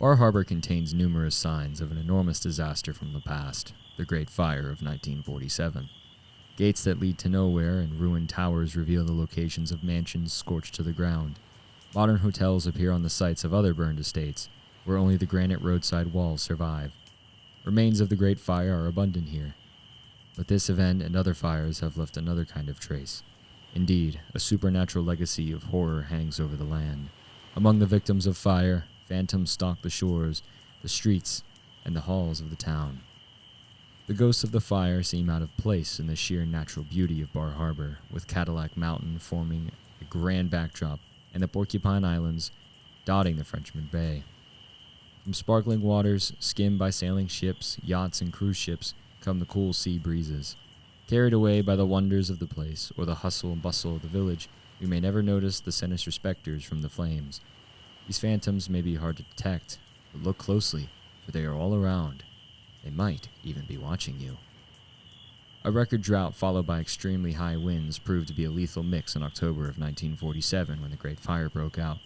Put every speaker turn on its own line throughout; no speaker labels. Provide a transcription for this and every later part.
Bar Harbor contains numerous signs of an enormous disaster from the past, the Great Fire of 1947. Gates that lead to nowhere and ruined towers reveal the locations of mansions scorched to the ground. Modern hotels appear on the sites of other burned estates, where only the granite roadside walls survive. Remains of the Great Fire are abundant here, but this event and other fires have left another kind of trace. Indeed, a supernatural legacy of horror hangs over the land. Among the victims of fire, phantoms stalk the shores, the streets, and the halls of the town. The ghosts of the fire seem out of place in the sheer natural beauty of Bar Harbor, with Cadillac Mountain forming a grand backdrop and the Porcupine Islands dotting the Frenchman Bay. From sparkling waters, skimmed by sailing ships, yachts, and cruise ships, come the cool sea breezes. Carried away by the wonders of the place or the hustle and bustle of the village, we may never notice the sinister specters from the flames. These phantoms may be hard to detect, but look closely, for they are all around. They might even be watching you. A record drought followed by extremely high winds proved to be a lethal mix in October of 1947 when the Great Fire broke out.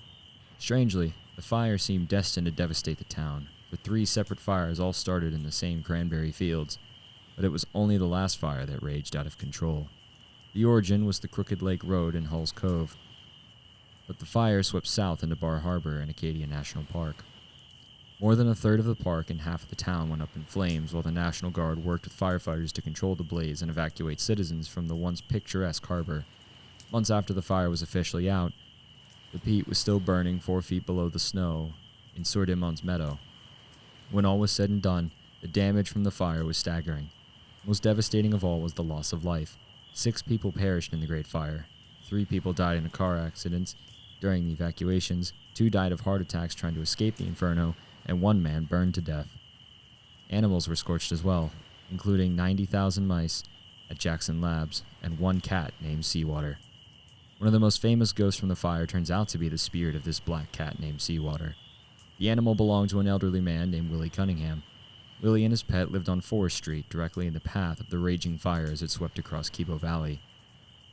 Strangely, the fire seemed destined to devastate the town, for 3 separate fires all started in the same cranberry fields, but it was only the last fire that raged out of control. The origin was the Crooked Lake Road in Hull's Cove, but the fire swept south into Bar Harbor and Acadia National Park. More than a third of the park and half of the town went up in flames while the National Guard worked with firefighters to control the blaze and evacuate citizens from the once picturesque harbor. Months after the fire was officially out, the peat was still burning 4 feet below the snow in Sourdimons Meadow. When all was said and done, the damage from the fire was staggering. Most devastating of all was the loss of life. 6 people perished in the Great Fire. 3 people died in a car accident during the evacuations, 2 died of heart attacks trying to escape the inferno, and 1 man burned to death. Animals were scorched as well, including 90,000 mice at Jackson Labs and 1 cat named Seawater. One of the most famous ghosts from the fire turns out to be the spirit of this black cat named Seawater. The animal belonged to an elderly man named Willie Cunningham. Willie and his pet lived on Forest Street, directly in the path of the raging fire as it swept across Kibo Valley.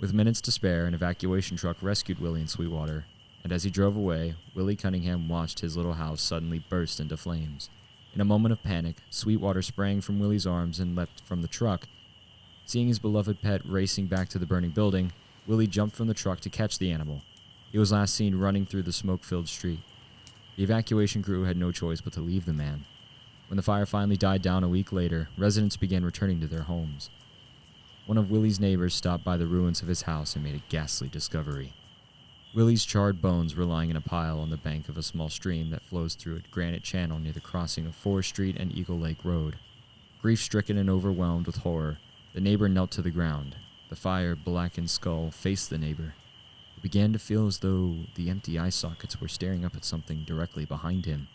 With minutes to spare, an evacuation truck rescued Willie and Sweetwater, and as he drove away, Willie Cunningham watched his little house suddenly burst into flames. In a moment of panic, Sweetwater sprang from Willie's arms and leapt from the truck. Seeing his beloved pet racing back to the burning building, Willie jumped from the truck to catch the animal. He was last seen running through the smoke-filled street. The evacuation crew had no choice but to leave the man. When the fire finally died down a week later, residents began returning to their homes. One of Willie's neighbors stopped by the ruins of his house and made a ghastly discovery. Willie's charred bones were lying in a pile on the bank of a small stream that flows through a granite channel near the crossing of Forest Street and Eagle Lake Road. Grief-stricken and overwhelmed with horror, the neighbor knelt to the ground. The fire-blackened skull faced the neighbor. He began to feel as though the empty eye sockets were staring up at something directly behind him.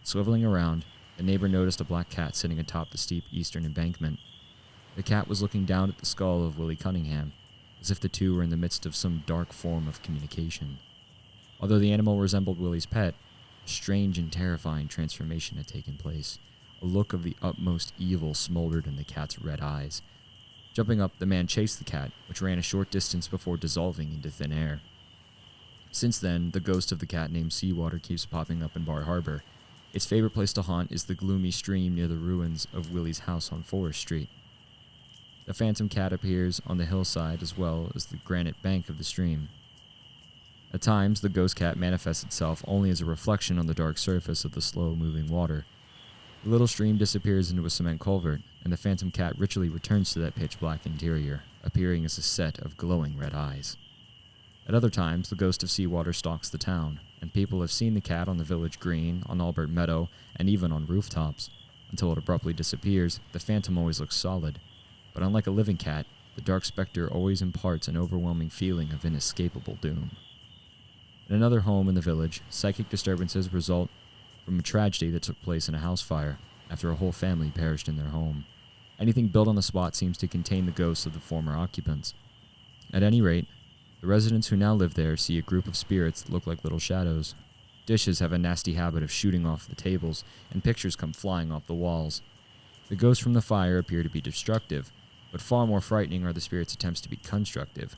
Swiveling around, the neighbor noticed a black cat sitting atop the steep eastern embankment. The cat was looking down at the skull of Willie Cunningham, as if the two were in the midst of some dark form of communication. Although the animal resembled Willie's pet, a strange and terrifying transformation had taken place. A look of the utmost evil smoldered in the cat's red eyes. Jumping up, the man chased the cat, which ran a short distance before dissolving into thin air. Since then, the ghost of the cat named Seawater keeps popping up in Bar Harbor. Its favorite place to haunt is the gloomy stream near the ruins of Willie's house on Forest Street. The phantom cat appears on the hillside as well as the granite bank of the stream. At times, the ghost cat manifests itself only as a reflection on the dark surface of the slow-moving water. The little stream disappears into a cement culvert, and the phantom cat ritually returns to that pitch-black interior, appearing as a set of glowing red eyes. At other times, the ghost of Seawater stalks the town, and people have seen the cat on the village green, on Albert Meadow, and even on rooftops. Until it abruptly disappears, the phantom always looks solid. But unlike a living cat, the dark specter always imparts an overwhelming feeling of inescapable doom. In another home in the village, psychic disturbances result from a tragedy that took place in a house fire, after a whole family perished in their home. Anything built on the spot seems to contain the ghosts of the former occupants. At any rate, the residents who now live there see a group of spirits that look like little shadows. Dishes have a nasty habit of shooting off the tables, and pictures come flying off the walls. The ghosts from the fire appear to be destructive, but far more frightening are the spirits' attempts to be constructive.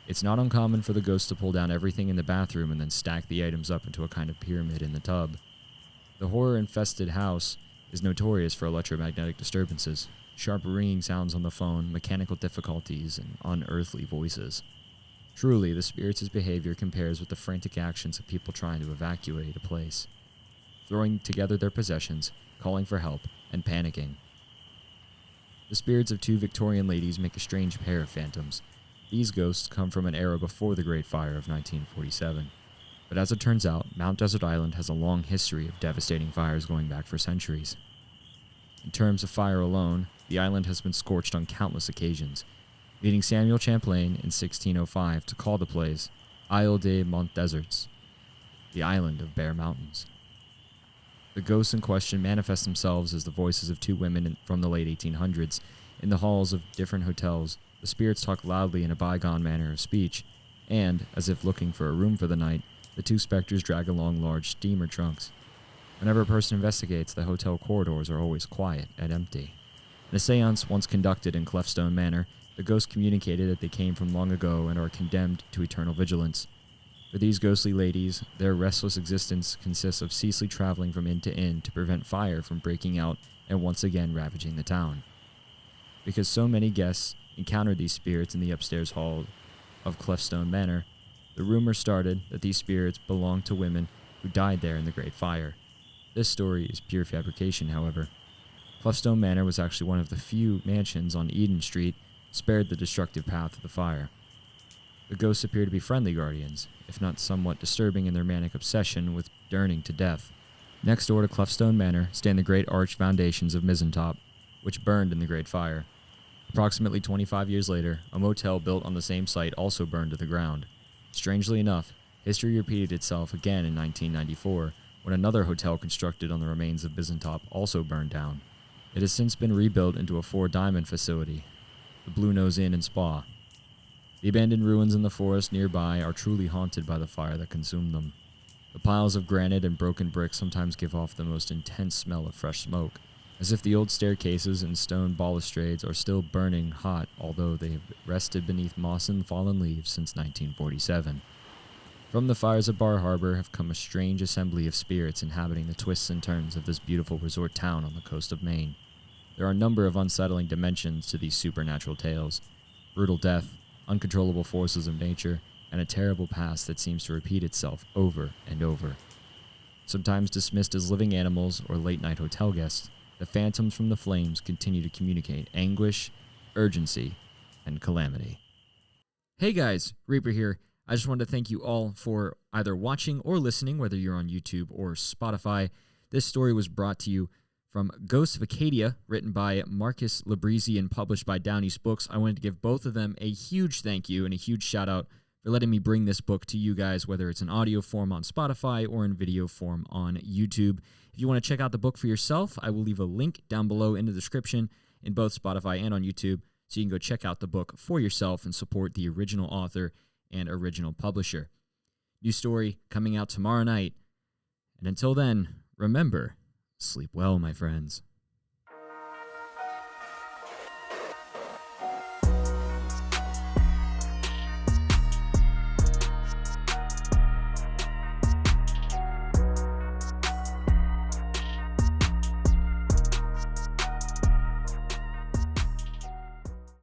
It's not uncommon for the ghosts to pull down everything in the bathroom and then stack the items up into a kind of pyramid in the tub. The horror-infested house is notorious for electromagnetic disturbances, sharp ringing sounds on the phone, mechanical difficulties, and unearthly voices. Truly, the spirits' behavior compares with the frantic actions of people trying to evacuate a place, throwing together their possessions, calling for help, and panicking. The spirits of two Victorian ladies make a strange pair of phantoms. These ghosts come from an era before the Great Fire of 1947. But as it turns out, Mount Desert Island has a long history of devastating fires going back for centuries. In terms of fire alone, the island has been scorched on countless occasions, leading Samuel Champlain in 1605 to call the place Isle des Monts Deserts, the island of bare mountains. The ghosts in question manifest themselves as the voices of two women from the late 1800s. In the halls of different hotels, the spirits talk loudly in a bygone manner of speech, and, as if looking for a room for the night, the two specters drag along large steamer trunks. Whenever a person investigates, the hotel corridors are always quiet and empty. In a seance once conducted in Clefstone Manor, the ghosts communicated that they came from long ago and are condemned to eternal vigilance. For these ghostly ladies, their restless existence consists of ceaselessly traveling from inn to inn to prevent fire from breaking out and once again ravaging the town. Because so many guests encountered these spirits in the upstairs hall of Clefstone Manor, the rumor started that these spirits belonged to women who died there in the Great Fire. This story is pure fabrication, however. Clefstone Manor was actually one of the few mansions on Eden Street spared the destructive path of the fire. The ghosts appear to be friendly guardians, if not somewhat disturbing in their manic obsession with burning to death. Next door to Clefstone Manor stand the great arch foundations of Mizentop, which burned in the Great Fire. Approximately 25 years later, a motel built on the same site also burned to the ground. Strangely enough, history repeated itself again in 1994, when another hotel constructed on the remains of Mizentop also burned down. It has since been rebuilt into a four-diamond facility, the Blue Nose Inn and Spa. The abandoned ruins in the forest nearby are truly haunted by the fire that consumed them. The piles of granite and broken bricks sometimes give off the most intense smell of fresh smoke, as if the old staircases and stone balustrades are still burning hot, although they have rested beneath moss and fallen leaves since 1947. From the fires of Bar Harbor have come a strange assembly of spirits inhabiting the twists and turns of this beautiful resort town on the coast of Maine. There are a number of unsettling dimensions to these supernatural tales: brutal death, uncontrollable forces of nature, and a terrible past that seems to repeat itself over and over. Sometimes dismissed as living animals or late-night hotel guests, the phantoms from the flames continue to communicate anguish, urgency, and calamity. Hey guys, Reaper here. I just wanted to thank you all for either watching or listening, whether you're on YouTube or Spotify. This story was brought to you from Ghosts of Acadia, written by Marcus Labrizzi and published by Down East Books. I wanted to give both of them a huge thank you and a huge shout out for letting me bring this book to you guys, whether it's in audio form on Spotify or in video form on YouTube. If you want to check out the book for yourself, I will leave a link down below in the description in both Spotify and on YouTube, so you can go check out the book for yourself and support the original author and original publisher. New story coming out tomorrow night. And until then, remember, sleep well, my friends.